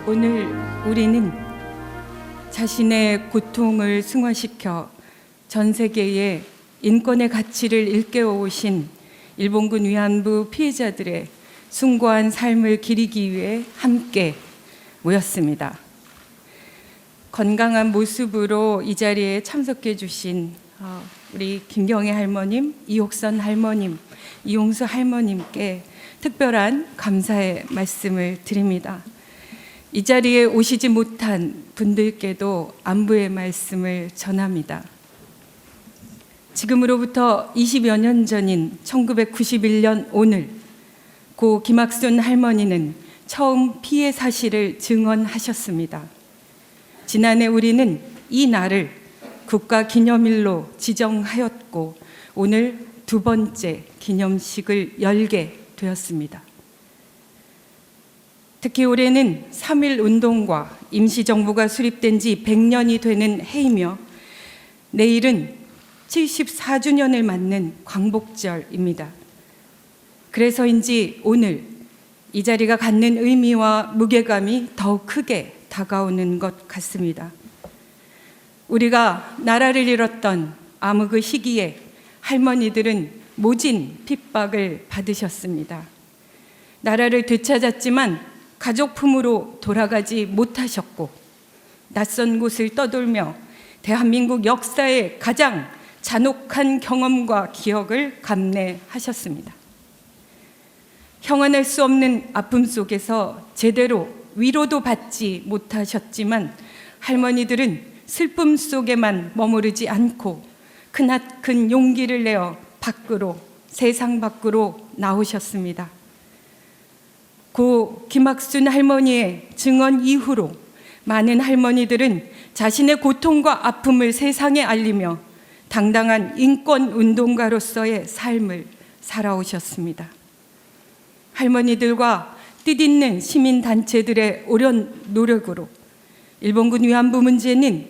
오늘 우리는 자신의 고통을 승화시켜 전 세계에 인권의 가치를 일깨워 오신 일본군 위안부 피해자들의 숭고한 삶을 기리기 위해 함께 모였습니다. 건강한 모습으로 이 자리에 참석해 주신 우리 김경애 할머님, 이옥선 할머님, 이용수 할머님께 특별한 감사의 말씀을 드립니다. 이 자리에 오시지 못한 분들께도 안부의 말씀을 전합니다. 지금으로부터 20여 년 전인 1991년 오늘 고 김학순 할머니는 처음 피해 사실을 증언하셨습니다. 지난해 우리는 이 날을 국가기념일로 지정하였고 오늘 두 번째 기념식을 열게 되었습니다. 특히 올해는 3.1 운동과 임시정부가 수립된 지 100년이 되는 해이며 내일은 74주년을 맞는 광복절입니다. 그래서인지 오늘 이 자리가 갖는 의미와 무게감이 더욱 크게 다가오는 것 같습니다. 우리가 나라를 잃었던 아무 그 시기에 할머니들은 모진 핍박을 받으셨습니다. 나라를 되찾았지만 가족품으로 돌아가지 못하셨고 낯선 곳을 떠돌며 대한민국 역사의 가장 잔혹한 경험과 기억을 감내하셨습니다. 형언할 수 없는 아픔 속에서 제대로 위로도 받지 못하셨지만 할머니들은 슬픔 속에만 머무르지 않고 크나큰 용기를 내어 세상 밖으로 나오셨습니다. 고 김학순 할머니의 증언 이후로 많은 할머니들은 자신의 고통과 아픔을 세상에 알리며 당당한 인권운동가로서의 삶을 살아오셨습니다. 할머니들과 뜻있는 시민단체들의 오랜 노력으로 일본군 위안부 문제는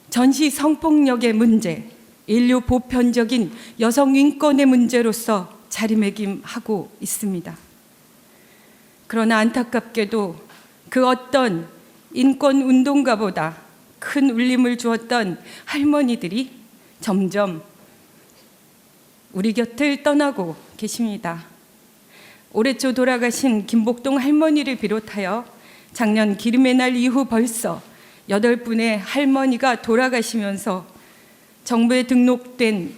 전시 성폭력의 문제, 인류 보편적인 여성 인권의 문제로서 자리매김하고 있습니다. 그러나 안타깝게도 그 어떤 인권운동가보다 큰 울림을 주었던 할머니들이 점점 우리 곁을 떠나고 계십니다. 올해 초 돌아가신 김복동 할머니를 비롯하여 작년 기름의 날 이후 벌써 8분의 할머니가 돌아가시면서 정부에 등록된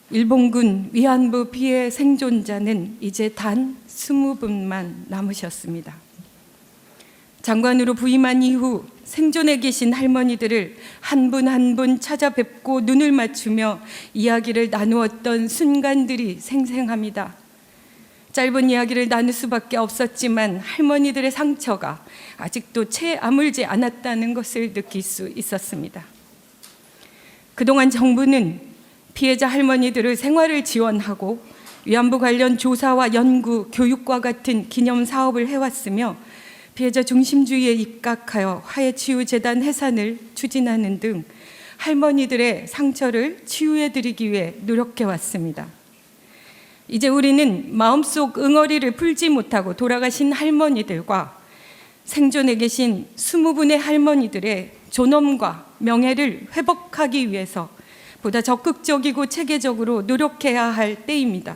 일본군 위안부 피해 생존자는 이제 단 20분만 남으셨습니다. 장관으로 부임한 이후 생존해 계신 할머니들을 한 분 한 분 찾아뵙고 눈을 맞추며 이야기를 나누었던 순간들이 생생합니다. 짧은 이야기를 나눌 수밖에 없었지만 할머니들의 상처가 아직도 채 아물지 않았다는 것을 느낄 수 있었습니다. 그동안 정부는 피해자 할머니들의 생활을 지원하고 위안부 관련 조사와 연구, 교육과 같은 기념 사업을 해왔으며 피해자 중심주의에 입각하여 화해치유재단 해산을 추진하는 등 할머니들의 상처를 치유해드리기 위해 노력해왔습니다. 이제 우리는 마음속 응어리를 풀지 못하고 돌아가신 할머니들과 생존해 계신 20분의 할머니들의 존엄과 명예를 회복하기 위해서 보다 적극적이고 체계적으로 노력해야 할 때입니다.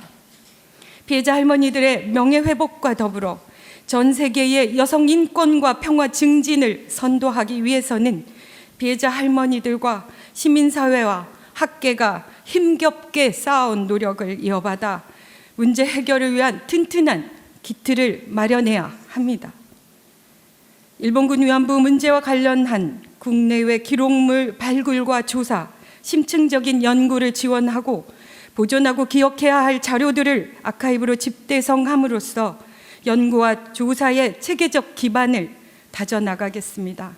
피해자 할머니들의 명예회복과 더불어 전 세계의 여성 인권과 평화 증진을 선도하기 위해서는 피해자 할머니들과 시민사회와 학계가 힘겹게 쌓아온 노력을 이어받아 문제 해결을 위한 튼튼한 기틀을 마련해야 합니다. 일본군 위안부 문제와 관련한 국내외 기록물 발굴과 조사, 심층적인 연구를 지원하고 보존하고 기억해야 할 자료들을 아카이브로 집대성함으로써 연구와 조사의 체계적 기반을 다져나가겠습니다.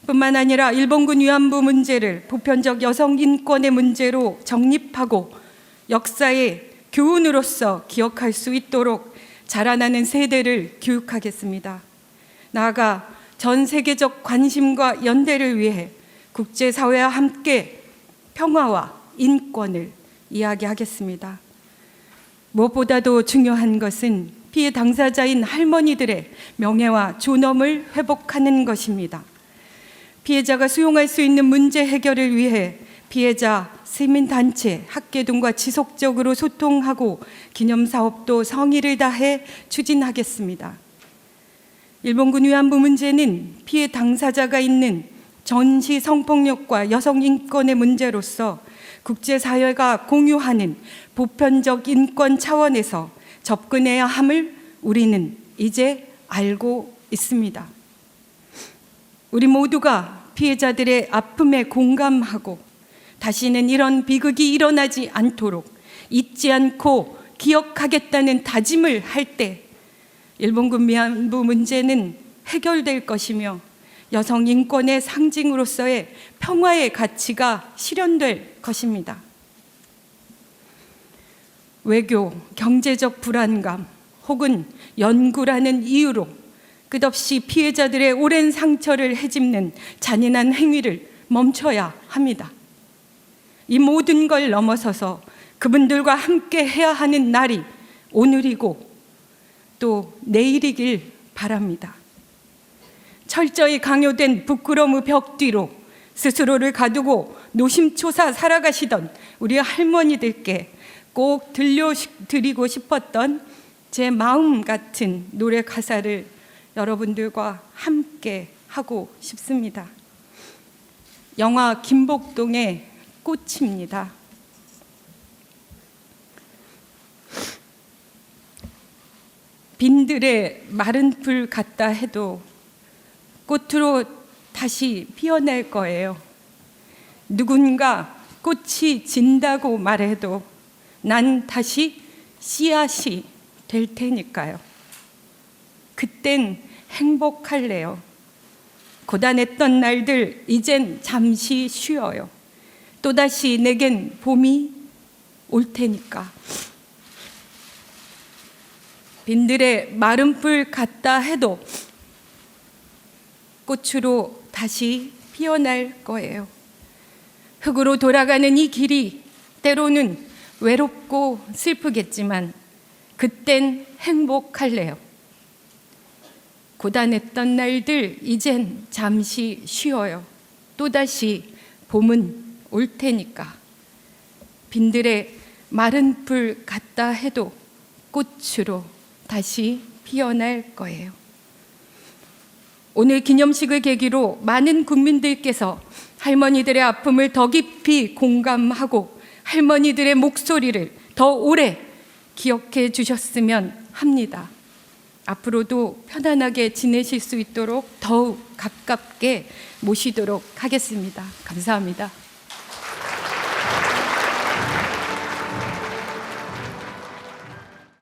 뿐만 아니라 일본군 위안부 문제를 보편적 여성 인권의 문제로 정립하고 역사의 교훈으로서 기억할 수 있도록 자라나는 세대를 교육하겠습니다. 나아가 전 세계적 관심과 연대를 위해 국제사회와 함께 평화와 인권을 이야기하겠습니다. 무엇보다도 중요한 것은 피해 당사자인 할머니들의 명예와 존엄을 회복하는 것입니다. 피해자가 수용할 수 있는 문제 해결을 위해 피해자, 시민단체, 학계 등과 지속적으로 소통하고 기념사업도 성의를 다해 추진하겠습니다. 일본군 위안부 문제는 피해 당사자가 있는 전시 성폭력과 여성 인권의 문제로서 국제사회가 공유하는 보편적 인권 차원에서 접근해야 함을 우리는 이제 알고 있습니다. 우리 모두가 피해자들의 아픔에 공감하고 다시는 이런 비극이 일어나지 않도록 잊지 않고 기억하겠다는 다짐을 할 때 일본군 위안부 문제는 해결될 것이며 여성 인권의 상징으로서의 평화의 가치가 실현될 것입니다. 외교, 경제적 불안감 혹은 연구라는 이유로 끝없이 피해자들의 오랜 상처를 헤집는 잔인한 행위를 멈춰야 합니다. 이 모든 걸 넘어서서 그분들과 함께 해야 하는 날이 오늘이고 또 내일이길 바랍니다. 철저히 강요된 부끄러움의 벽 뒤로 스스로를 가두고 노심초사 살아가시던 우리 할머니들께 꼭 들려드리고 싶었던 제 마음 같은 노래 가사를 여러분들과 함께 하고 싶습니다. 영화 김복동의 꽃입니다. 빈들에 마른 풀 같다 해도 꽃으로 다시 피어날 거예요. 누군가 꽃이 진다고 말해도 난 다시 씨앗이 될 테니까요. 그땐 행복할래요. 고단했던 날들 이젠 잠시 쉬어요. 또다시 내겐 봄이 올 테니까. 빈들에 마른 풀 같다 해도 꽃으로 다시 피어날 거예요. 흙으로 돌아가는 이 길이 때로는 외롭고 슬프겠지만 그땐 행복할래요. 고단했던 날들 이젠 잠시 쉬어요. 또다시 봄은 올 테니까. 빈들에 마른 풀 같다 해도 꽃으로 다시 피어날 거예요. 오늘 기념식을 계기로 많은 국민들께서 할머니들의 아픔을 더 깊이 공감하고 할머니들의 목소리를 더 오래 기억해 주셨으면 합니다. 앞으로도 편안하게 지내실 수 있도록 더욱 가깝게 모시도록 하겠습니다. 감사합니다.